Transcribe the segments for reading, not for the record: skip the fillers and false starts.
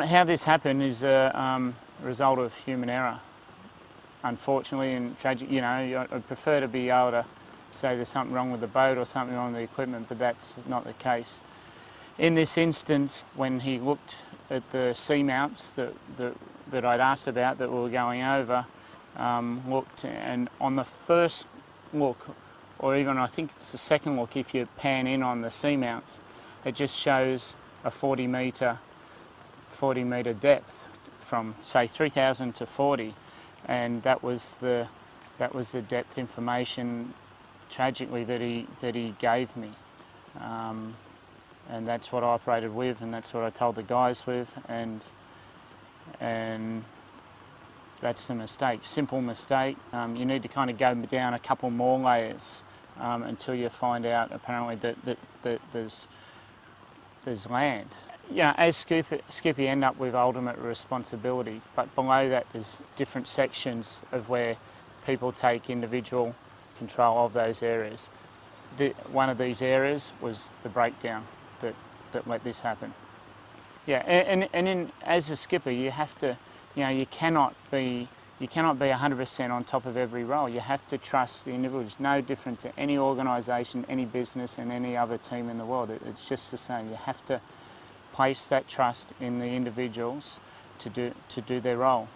How this happened is a result of human error, unfortunately, and tragic. You know, I'd prefer to be able to say there's something wrong with the boat or something wrong with the equipment, but that's not the case. In this instance, when he looked at the seamounts that I'd asked about that we were going over, looked, and on the first look, or even I think it's the second look, if you pan in on the seamounts, it just shows a 40 metre depth from say 3,000 to 40, and that was the depth information, tragically, that he gave me, and that's what I operated with, and that's what I told the guys with, and that's the mistake, simple mistake. You need to kind of go down a couple more layers until you find out apparently that there's land. Yeah, as skipper you end up with ultimate responsibility, but below that there's different sections of where people take individual control of those areas. One of these areas was the breakdown that let this happen. Yeah, and as a skipper you have to, you cannot be 100% on top of every role. You have to trust the individuals. No different to any organisation, any business and any other team in the world. It's just the same. You have to place that trust in the individuals to do their role.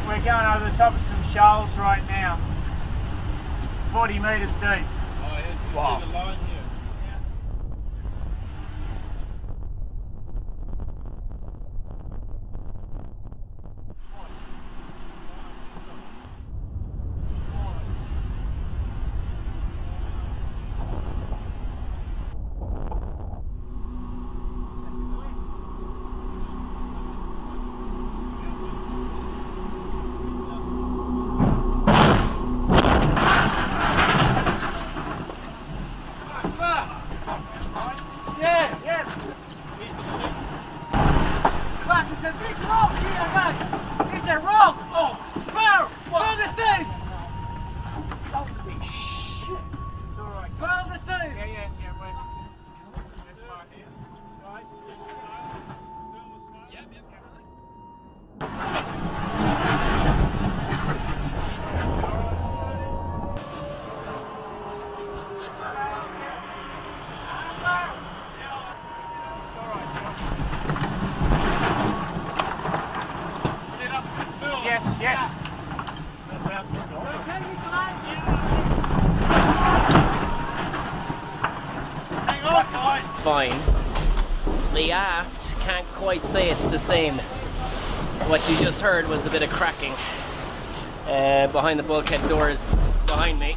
We're going over the top of some shoals right now, 40 metres deep. Oh yeah, wow. See the line here? It's a big rock here, guys! It's a rock! Oh! Fire the sea! Holy shit! It's alright. Fire the sea! Yeah, we're fine here. Guys, Yes. Hang on, guys. Fine. The aft can't quite say it's the same. What you just heard was a bit of cracking. Behind the bulkhead doors behind me,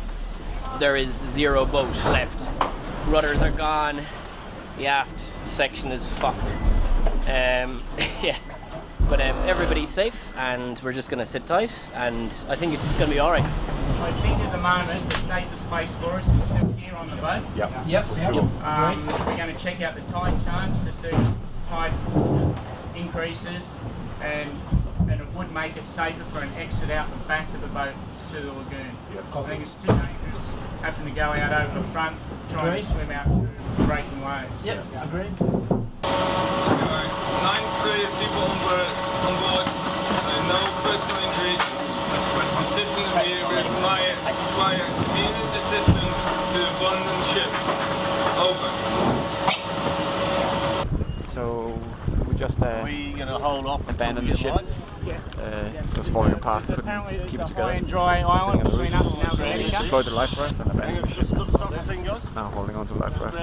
there is 0 boat left. Rudders are gone. The aft section is fucked. Yeah. But everybody's safe, and we're just going to sit tight, and I think it's going to be alright. I think at the moment the safest place for us is still here on the boat. Yep. Sure. We're going to check out the tide charts to see tide increases, and it would make it safer for an exit out the back of the boat to the lagoon. I think it's too dangerous having to go out over the front, trying to swim out through breaking waves. Yep. Agreed. 9 people on board, no personal injuries. Consistent behavior via immediate assistance to abandoned ship. Over. So we just we going to hold off abandoned the ship. It was falling apart. Apparently Couldn't keep it there's a together. high and dry island between us and Albertica. Deployed the life raft and abandoned the ship. Stop the thing, guys. Now holding on to the life raft.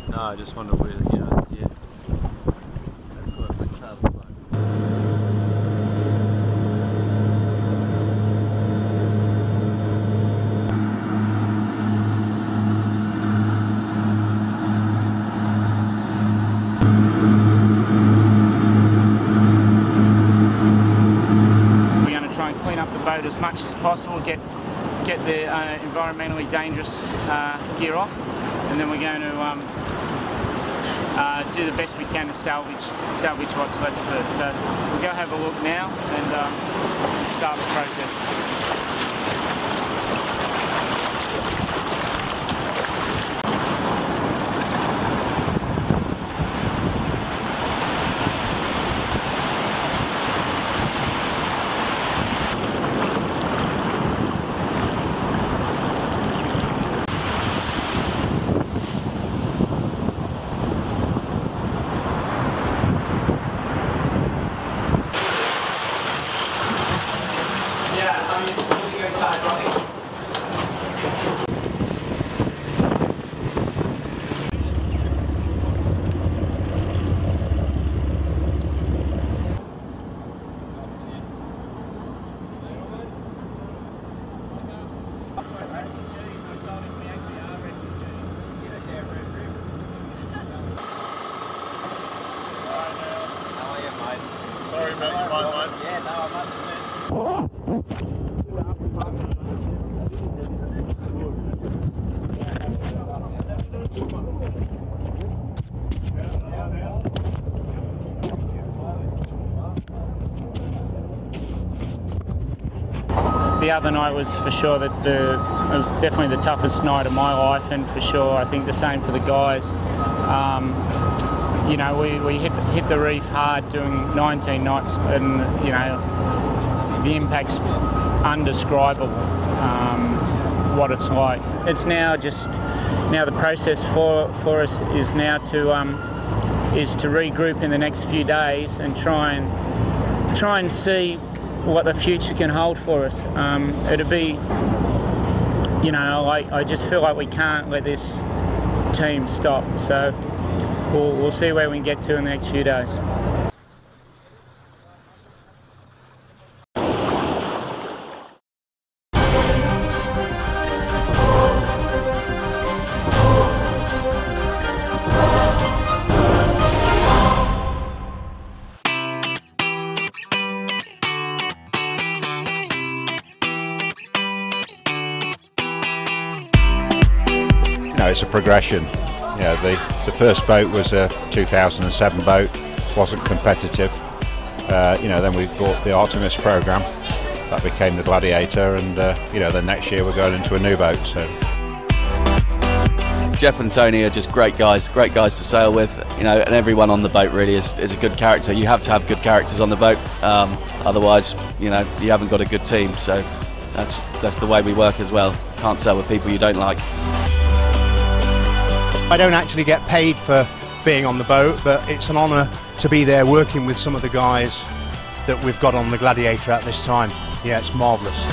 No, I just wonder where, yeah. That's quite a big travel. We're going to try and clean up the boat as much as possible, get the environmentally dangerous gear off, and then we're going to do the best we can to salvage what's left first. So we'll go have a look now and start the process. Sorry about your bike, mate. Yeah, no, I must admit. The other night was for sure that it was definitely the toughest night of my life, and for sure I think the same for the guys. You know, we hit the reef hard doing 19 knots, and you know the impact's undescribable. What it's like. It's now the process for us is now to regroup in the next few days and try and see what the future can hold for us. It'll be, you know, I just feel like we can't let this team stop. So we'll see where we can get to in the next few days. know, it's a progression. You know, the first boat was a 2007 boat, wasn't competitive. You know, then we bought the Artemis program, that became the Gladiator, and you know, the next year we're going into a new boat. So Jeff and Tony are just great guys to sail with. You know, and everyone on the boat really is a good character. You have to have good characters on the boat, otherwise, you know, you haven't got a good team. So that's the way we work as well. Can't sail with people you don't like. I don't actually get paid for being on the boat, but it's an honour to be there working with some of the guys that we've got on the Gladiator at this time. Yeah, it's marvellous.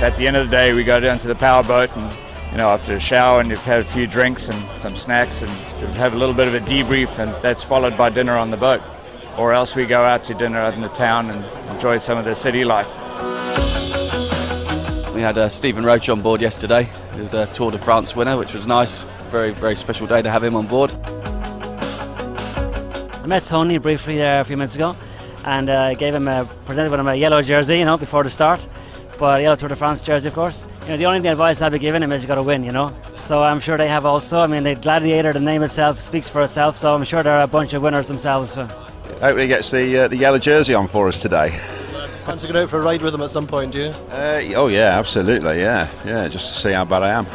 At the end of the day, we go down to the power boat, and you know, after a shower and you've had a few drinks and some snacks, and have a little bit of a debrief, and that's followed by dinner on the boat. Or else we go out to dinner out in the town and enjoy some of the city life. We had Stephen Roach on board yesterday. He was a Tour de France winner, which was nice. Very, very special day to have him on board. I met Tony briefly there a few minutes ago, and presented him a yellow jersey, you know, before the start. But a yellow Tour de France jersey, of course. You know, the only advice I'll be giving him is you got to win, you know. So I'm sure they have also. I mean, the Gladiator, the name itself speaks for itself. So I'm sure there are a bunch of winners themselves. So. Hopefully he gets the yellow jersey on for us today. Fancy going out for a ride with him at some point, do you? Oh yeah, absolutely, yeah, just to see how bad I am.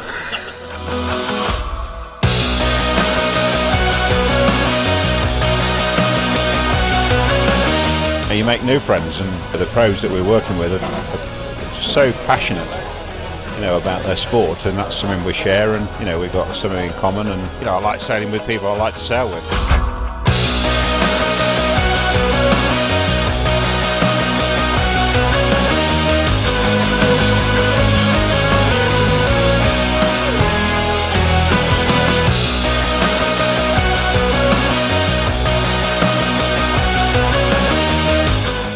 You make new friends, and the pros that we're working with are just so passionate, you know, about their sport, and that's something we share, and you know, we've got something in common, and you know, I like sailing with people I like to sail with.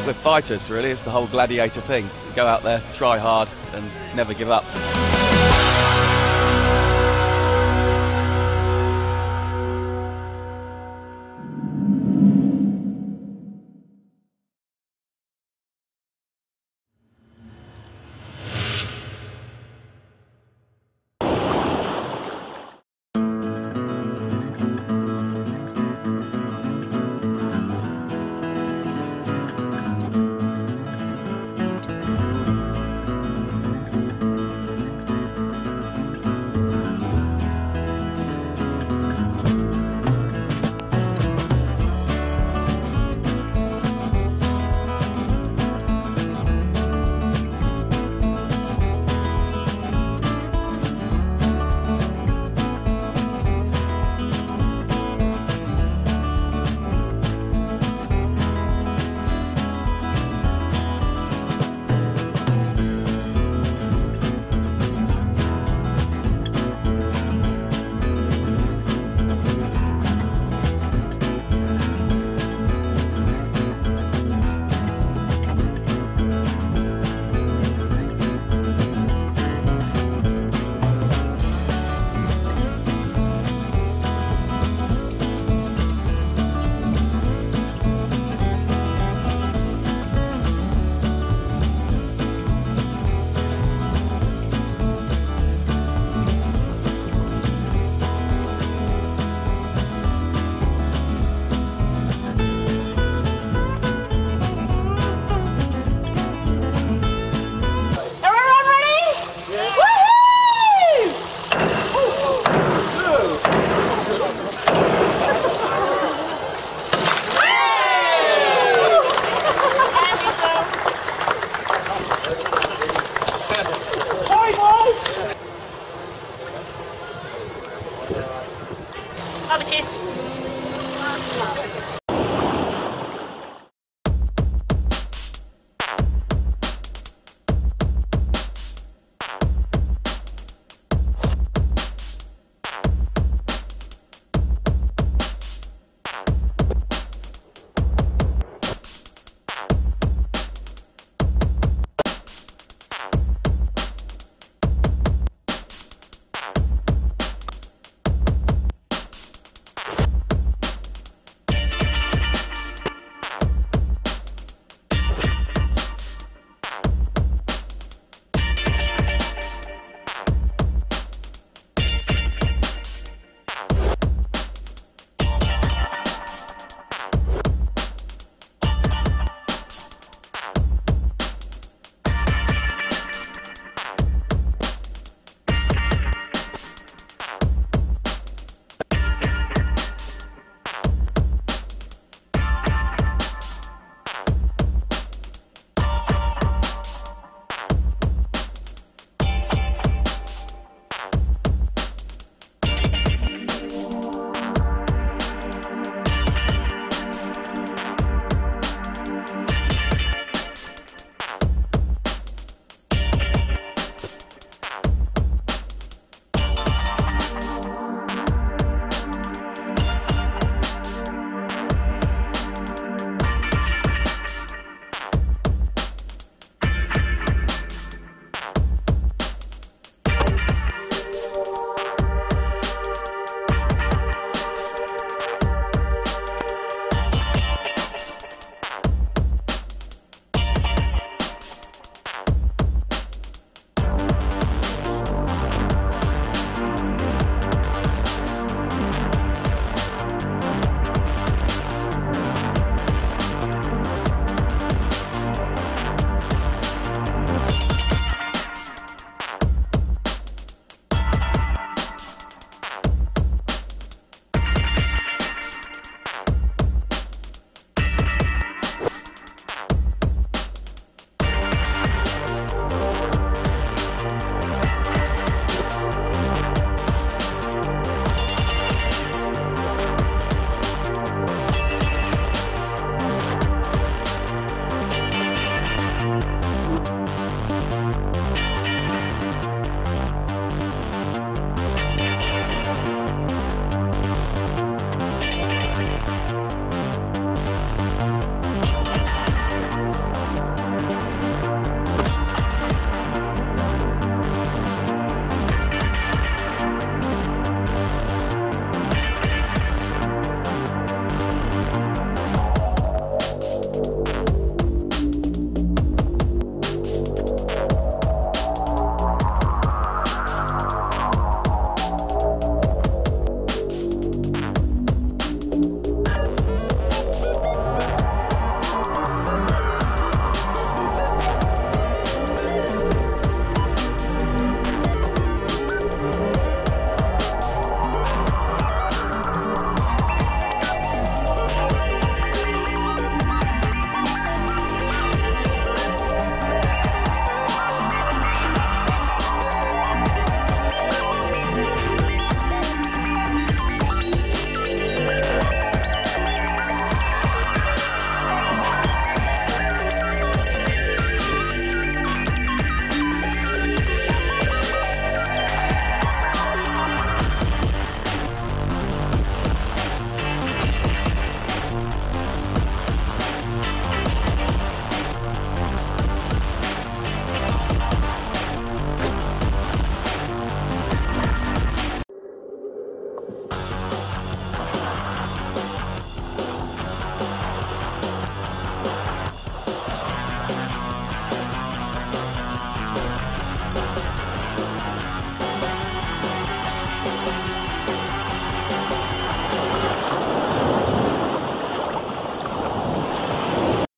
We're fighters, really. It's the whole Gladiator thing. Go out there, try hard, and never give up. Have a kiss.